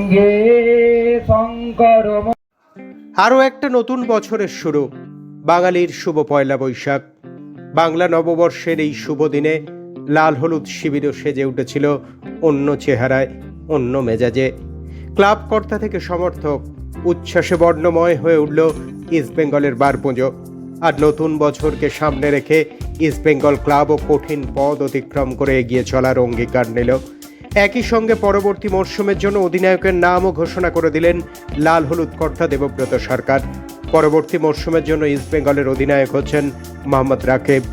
সঙ্গে শঙ্কর। আরও একটা নতুন বছরের শুরু, বাঙালির শুভ পয়লা বৈশাখ। বাংলা নববর্ষের এই শুভ দিনে লাল হলুদ শিবিরও সেজে উঠেছিল অন্য চেহারায়, অন্য মেজাজে। ক্লাব কর্তা থেকে সমর্থক উচ্ছ্বাসে বর্ণময় হয়ে উঠল ইস্টবেঙ্গলের বারপুঁজো। আর নতুন বছরকে সামনে রেখে ইস্টবেঙ্গল ক্লাবও কঠিন পথ অতিক্রম করে এগিয়ে চলার অঙ্গীকার নিল। একই সঙ্গে পরবর্তী মরশুমের জন্য অধিনায়কের নামও ঘোষণা করে দিলেন লাল হলুদ কর্তা দেবব্রত সরকার। পরবর্তী মরশুমের জন্য ইস্টবেঙ্গলের অধিনায়ক হচ্ছেন মোহাম্মদ রাকিব।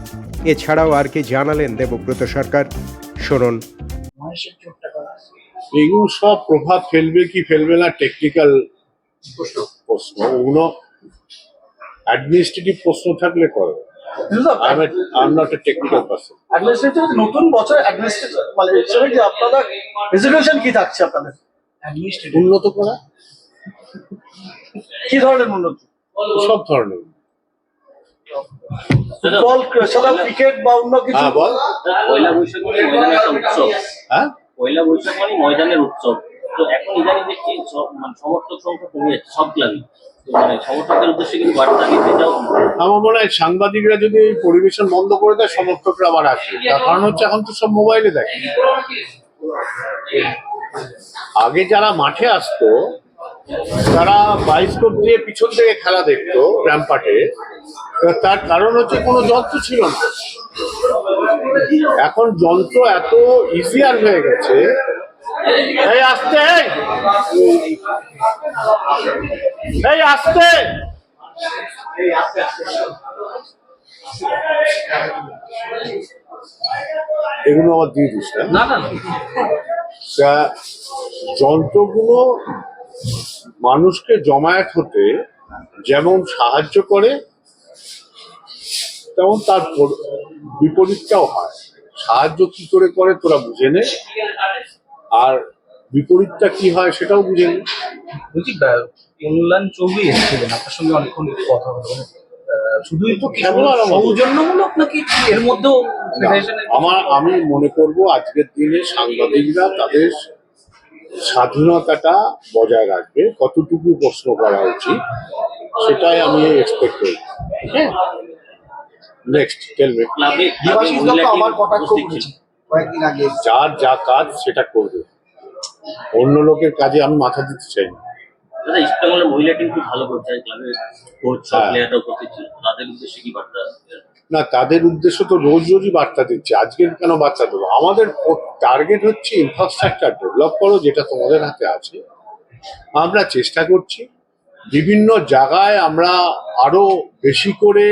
এছাড়াও আর কি জানালেন দেবব্রত সরকার, শুনুন। এগুলো সব প্রভাব ফেলবে কি ফেলবে না টেকনিক্যাল প্রশ্ন, ওগুলো অ্যাডমিনিস্ট্রেটিভ প্রশ্ন থাকলে করবে। I'm not a technical person. Administrative নতুন বছর অ্যাডমিনিস্ট্রেটিভ মানে হিসেবে কি আপনাদের রেজলিউশন কি থাকছে আপনাদের? উন্নত করা, কি ধরনের উন্নত? সব ধরনের। ফুটবল, ক্রিকেট বা অন্য কিছু? হ্যাঁ বল। পয়লা বৈশাখ মানে ময়দানের একটা উৎসব। হ্যাঁ, পয়লা বৈশাখ মানে ময়দানের উৎসব। তো এখন ইদানিং দেখছি সমর্থক সংখ্যা কমে যাচ্ছে সব ক্লাবে। মানে সমর্থকদের উদ্দেশ্যে কিন্তু বার্তা দিতে চাও? আমার মনে হয় সাংবাদিকরা যদি পরিবেশন বন্ধ করে দেয় সমর্থকরা আবার আসবে। তার কারণ হচ্ছে এখন তো সব মোবাইলে দেখে। আগে যারা মাঠে আসতো তারা বায়োস্কোপ দিয়ে পিছন থেকে খেলা দেখতো র্যাম্পাটে, তার কারণ হচ্ছে কোনো যন্ত্র ছিল না। এখন যন্ত্র এত ইজিয়ার হয়ে গেছে। এই আসতে, এই আসতে, এগুলো আবার দিয়ে দিস না। যন্ত্রগুলো মানুষকে জমায়েত হতে যেমন সাহায্য করে তেমন তার বিপরীতটাও হয়। সাহায্য কি করে করে তোরা বুঝে নে, আর বিপরীতটা কি হয় সেটাও বুঝে নে। বলছি কল্যাণ চৌধুরী এসেছিলেন, আপনার সঙ্গে অনেকক্ষণ কথা হলো। শুধুই তো সৌজন্যমূলক নাকি এর মধ্যেও? আমি মনে করব আজকের দিনে সাংবাদিকরা তাদের স্বাধীনতাটা বজায় রাখবে, কতটুকু প্রশ্ন করা উচিত সেটাই আমি এক্সপেক্ট করি। হ্যাঁ, নেক্সট টেল মি। আমার কটাক্ষ করেছি কয়েকদিন আগে। যার যা কাজ সেটা করবে, অন্য লোকের কাজে আমি মাথা দিতে চাই না। দাদা, ইস্টবেঙ্গলের মহিলা টিম খুব ভালো করছে, ক্লাবের কোচ সব প্লেয়াররাও করতেছে, তাদের উদ্দেশ্যে কি বার্তা? না, তাদের উদ্দেশ্য তো রোজ রোজই বার্তা দিচ্ছে, আজকের কেন বার্তা দেবো? আমাদের টার্গেট হচ্ছে ইনফ্রাস্ট্রাকচার ডেভেলপ করো, যেটা তোমাদের হাতে আছে। আমরা চেষ্টা করছি বিভিন্ন জায়গায় আমরা আরো বেশি করে,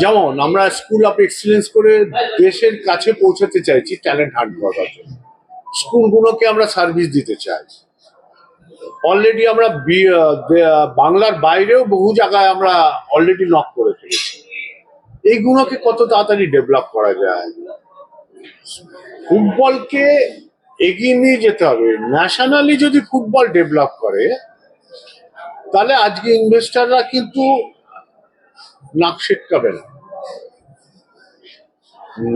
যেমন আমরা স্কুল অফ এক্সিলেন্স করে দেশের কাছে পৌঁছাতে চাইছি ট্যালেন্ট হান্ট করার জন্য। স্কুলগুলোকে আমরা সার্ভিস দিতে চাই। অলরেডি আমরা বাংলার বাইরেও বহু জায়গায় আমরা অলরেডি নক করে ফেলেছি। এইগুলোকে কত তাড়াতাড়ি ডেভেলপ করা যায়। ফুটবলকে এগিয়ে নিয়ে যেতে হবে। ন্যাশনালি যদি ফুটবল ডেভেলপ করে তাহলে আজকে ইনভেস্টাররা কিন্তু নাক সেটকাবে না।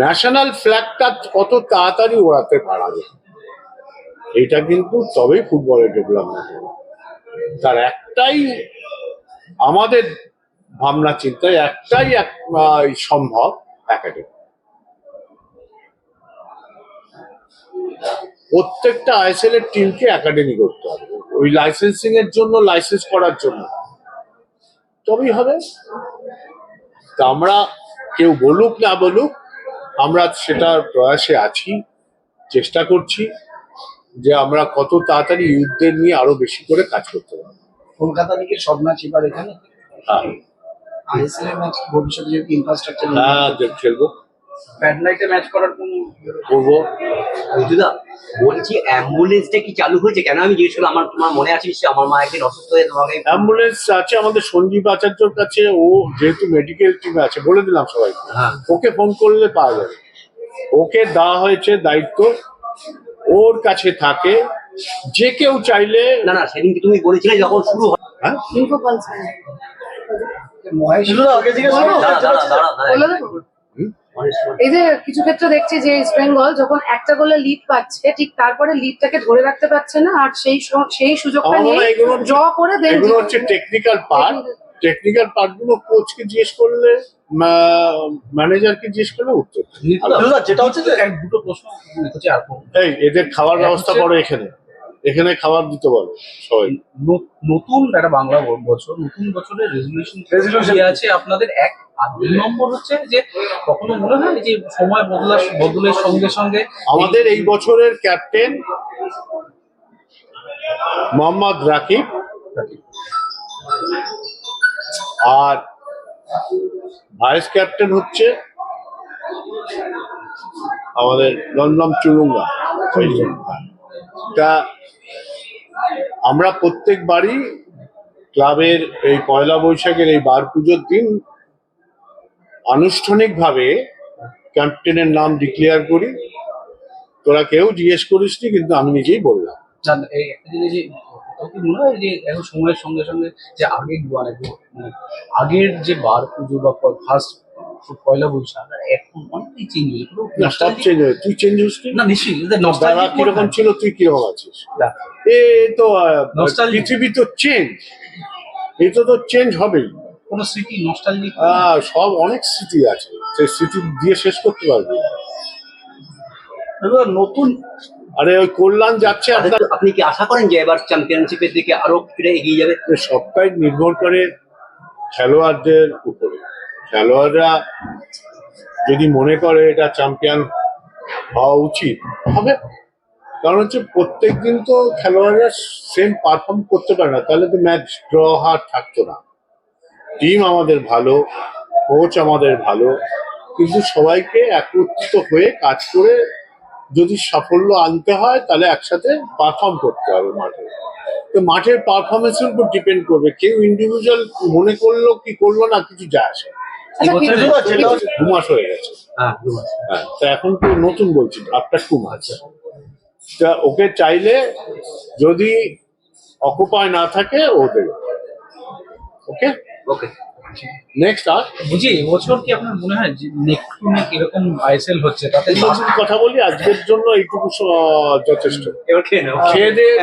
ন্যাশনাল ফ্ল্যাগটা কত তাড়াতাড়ি ওড়াতে পারা যায়, এটা কিন্তু তবেই ফুটবলের ডেভেলপমেন্ট হবে। তার একটাই আমাদের ভাবনা চিন্তায় একটাই সম্ভব, একাডেমি। প্রত্যেকটা আইএসএল এর টিমকে একাডেমি করতে হবে, ওই লাইসেন্সিং এর জন্য, লাইসেন্স করার জন্য, তবেই হবে। তা আমরা কেউ বলুক না বলুক, আমরা সেটার প্রয়াসে আছি, চেষ্টা করছি যে আমরা কত তাড়াতাড়ি ইউথদের নিয়ে আরো বেশি করে কাজ করতে পারবো। কলকাতা থেকে সব ম্যাচ এবার এখানে। হ্যাঁ, আইএসএল এর ম্যাচ ভবিষ্যতে যদি ইনফ্রাস্ট্রাকচার খেলবো, প্যাডলাইটে ম্যাচ করার কোন করবো। দিদা বলছি, অ্যাম্বুলেন্সটা কি চালু হয়েছে? কেন আমি জিজ্ঞেস করলাম, তোমার মনে আছে নিশ্চয়ই, আমার মা একদিন অসুস্থ হয়ে তোমাকে। অ্যাম্বুলেন্স আছে আমাদের সঞ্জীব আচার্যর কাছে, ও যেহেতু মেডিকেল টিমে আছে, বলে দিলাম সবাইকে। হ্যাঁ, ওকে ফোন করলে পাওয়া যাবে। ওকে দেওয়া হয়েছে দায়িত্ব, ওর কাছে থাকে। যে কেউ চাইলে। না না, সেদিনকে তুমি বলেছিলে যখন শুরু হয়। হ্যাঁ, মহেশ আগে জিজ্ঞেস করো। এই যে কিছু ক্ষেত্রে দেখছি যে ইস্ট বেঙ্গল যখন একটা গোলে লিড পাচ্ছে ঠিক তারপরে লিডটাকে ধরে রাখতে পারছে না, আর সেই সুযোগটা আমার মনে নিয়ে হয় এগুলো ড্র করে দেন। এগুলো হচ্ছে টেকনিক্যাল পার্ট গুলো কোচকে জিজ্ঞেস করলে, ম্যানেজারকে জিজ্ঞেস করলে উত্তর দেবে। দাদা, যেটা হচ্ছে যে দুটো প্রশ্ন হচ্ছে আর এই এদের খাওয়ার ব্যবস্থা করো, এখানে খাবার দিতে বলো সবাই। নতুন একটা বাংলা বছর, নতুন বছরের রেজলিউশন আছে আপনাদের এক, আর 2 নম্বর হচ্ছে যে কখনো মনে হয় যে সময় বদলের সঙ্গে সঙ্গে আমাদের এই বছরের ক্যাপ্টেন মোহাম্মদ রাকিব, আর ভাইস ক্যাপ্টেন হচ্ছে আমাদের রমরম চুরুঙ্গা। তা আমরা প্রত্যেকবারই ক্লাবের এই পয়লা বৈশাখের এই বার পুজোর দিন আনুষ্ঠানিকভাবে ক্যাপ্টেনের নাম ডিক্লেয়ার করি। তোরা কেউ জিজ্ঞেস করিসনি, কিন্তু আমি নিজেই বললাম। একটা জিনিস যে কি মনে হয় যে এখন সময়ের সঙ্গে সঙ্গে যে আগের যে বার পুজো বা ফার্স্ট পয়লা বৈশাখ এখন অনেকটাই চেঞ্জ হয়েছে। সব চেঞ্জ হয়ে, তুই চেঞ্জ হচ্ছিস না নিশ্চয়ই দাদা, কিরকম ছিল তুই কিরকম আছিস? এ তো পৃথিবী তো চেঞ্জ, এটা তো চেঞ্জ হবেই। কোনো স্মৃতি নস্টালজিক সব অনেক স্মৃতি আছে, সেই স্মৃতি দিয়ে শেষ করতে পারবি না। নতুন আরে ওই কল্যাণ যাচ্ছে আপনার, আপনি কি আশা করেন যে এবার চ্যাম্পিয়নশিপের দিকে আরো কিছুটা এগিয়ে যাবে? সবটাই নির্ভর করে খেলোয়াড়দের উপরে। খেলোয়াড়রা যদি মনে করে এটা চ্যাম্পিয়ন হওয়া উচিত হবে, কারণ হচ্ছে প্রত্যেকদিন তো খেলোয়াড়রা সেম পারফর্ম করতে পারে না, তাহলে তো ম্যাচ ড্র হার থাকতো না। টিম আমাদের ভালো, কোচ আমাদের ভালো, কিন্তু সবাইকে একত্রিত হয়ে কাজ করে যদি সাফল্য আনতে হয় তাহলে একসাথে পারফর্ম করতে হবে মাঠে। তো মাঠের পারফরমেন্সের উপর ডিপেন্ড করবে, কেউ ইন্ডিভিজুয়াল মনে করলো কি করলো না কিছু যায় আসে। যেটা 2 মাস হয়ে গেছে। হ্যাঁ, তা এখন তো নতুন বলছি, আফটার 2 মাস। তা ওকে চাইলে যদি অকুপায় না থাকে ও দেবে। ওকে ওকে, নেক্সট। আর বুঝি এবছর কি আপনার মনে হয় যে নেক টু নেক এরকম আইএসএল হচ্ছে তাতে কথা বলি, আজকের জন্য এইটুকু যথেষ্ট। এবার খেয়ে নাও। খেয়ে দিয়ে